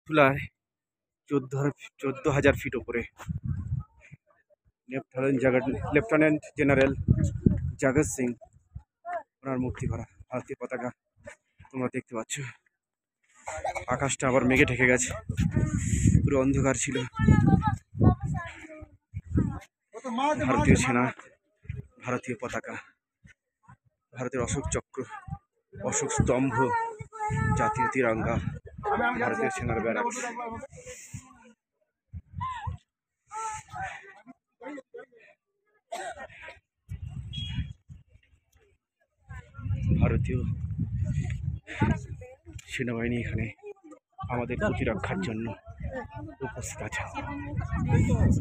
তুলায় 14,000 fit উপরে lieutenant general জগৎ সিং ওনার মূর্তি করা ভারতীয় পতাকা তোমরা দেখতে পাচ্ছ। আকাশটা আবার মেঘে ঢেকে গেছে, পুরো অন্ধকার ছিল। ভারতীয় সেনা, ভারতীয় পতাকা, ভারতের অশোক চক্র, অশোক স্তম্ভ, জাতীয় তিরঙ্গা, ভারতীয় সেনার ব্যারাকস। ভারতীয় সেনাবাহিনী এখানে আমাদের প্রতিরক্ষার জন্য উপস্থিত আছে।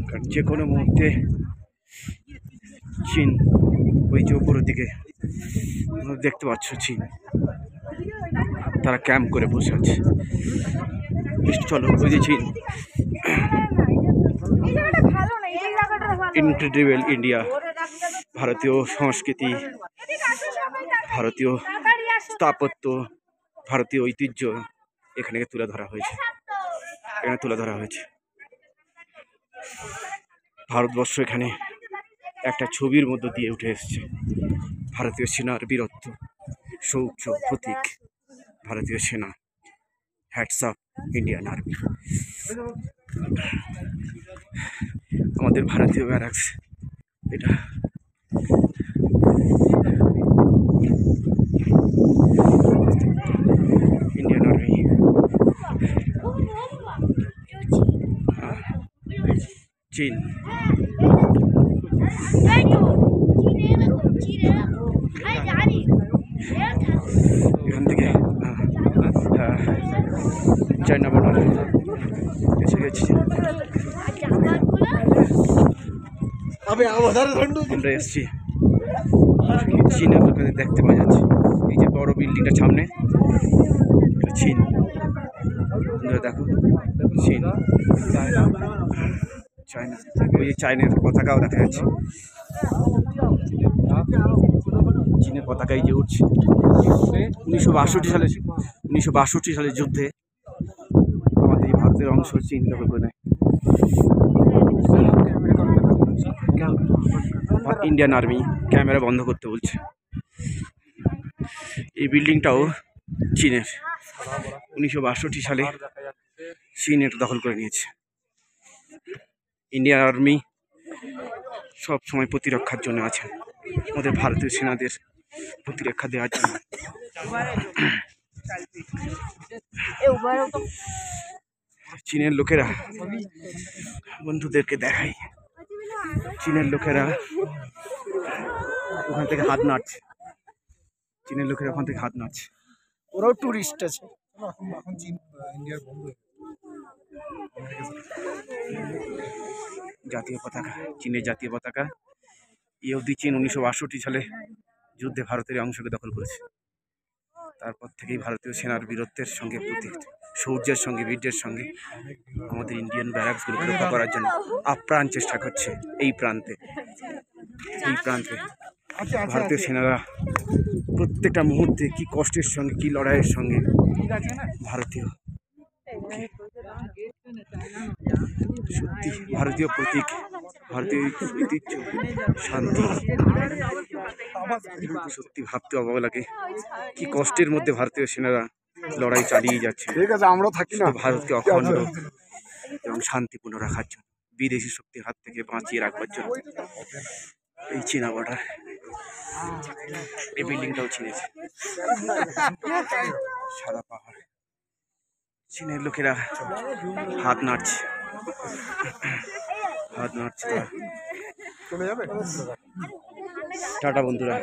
কারণ যে কোনো মুহূর্তে চীন, ওই যে উপরের দিকে দেখতে পাচ্ছ চীন, তারা ক্যাম্প করে বসে আছে। চলো ওই যে চীন। ইনক্রেডিবল ইন্ডিয়া, ভারতীয় সংস্কৃতি, ভারতীয় স্থাপত্য, ভারতীয় ঐতিহ্য এখানে তুলে ধরা হয়েছে। ভারতবর্ষ এখানে একটা ছবির মধ্যে দিয়ে উঠে এসছে। ভারতীয় সেনার বীরত্ব, শৌর্য প্রতীক, ভারতীয় সেনা। Hats off Indian army. আমাদের ভারতীয় ব্যারাকস এটা। ইন্ডিয়ান আর্মি, চীন। এখান থেকে চায়না বর্ডার এসে গেছি। আমরা এসছি চীনের লোকেদের দেখতে পাওয়া যাচ্ছে। এই যে বড় বিল্ডিংটা সামনে, চীন। দেখো চীন, চায়না। ওই যে চায়নার পতাকাও দেখা যাচ্ছে। চীনের পতাকাই যে উঠছে 1962 সালের যুদ্ধে আমাদের ভারতের অংশ চীন দখল করে নেয়। ইন্ডিয়ান আর্মি ক্যামেরা বন্ধ করতে বলছে। এই বিল্ডিংটাও চীনের, 1962 সালে চীন এটা দখল করে নিয়েছে। ইন্ডিয়ান আর্মি সব সময় প্রতিরক্ষার জন্য আছে, আমাদের ভারতীয় সেনাদের প্রতিরক্ষা দেওয়ার জন্য। চীনের লোকেরা, বন্ধুদেরকে দেখাই, চীনের লোকেরা ওখান থেকে হাত নাড়ছে। ওরাও টুরিস্ট আছে। জাতীয় পতাকা, চীনের জাতীয় পতাকা। এই অবধি চীন 1962 সালে যুদ্ধে ভারতের অংশকে দখল করেছে। তারপর থেকেই ভারতীয় সেনার বীরত্বের সঙ্গে, শৌর্যের সঙ্গে, বীর্যের সঙ্গে আমাদের ইন্ডিয়ান ব্যারাকসগুলোকে রক্ষা করার জন্য আপ্রাণ চেষ্টা করছে। এই প্রান্তে ভারতীয় সেনারা প্রত্যেকটা মুহূর্তে কি কষ্টের সঙ্গে, কি লড়াইয়ের সঙ্গে ভারতীয়, সত্যি ভারতীয় প্রতীক, ভারতীয় ঐতিহ্য, শান্তি। সত্যি ভাবতে অবাক লাগে কি কষ্টের মধ্যে ভারতীয় সেনারা লড়াই চালিয়ে যাচ্ছে। ঠিক আছে, আমরা থাকি না ভারতকে অখণ্ড এবং শান্তিপূর্ণ রাখার জন্য, বিদেশি শক্তির হাত থেকে বাঁচিয়ে রাখবার জন্য। এই চীনা বর্ডার, এই বিল্ডিংটাও চিনেছে। সাদা পাহাড়, চীনের লোকেরা হাত নাড়ছে। টাটা বন্ধুরা।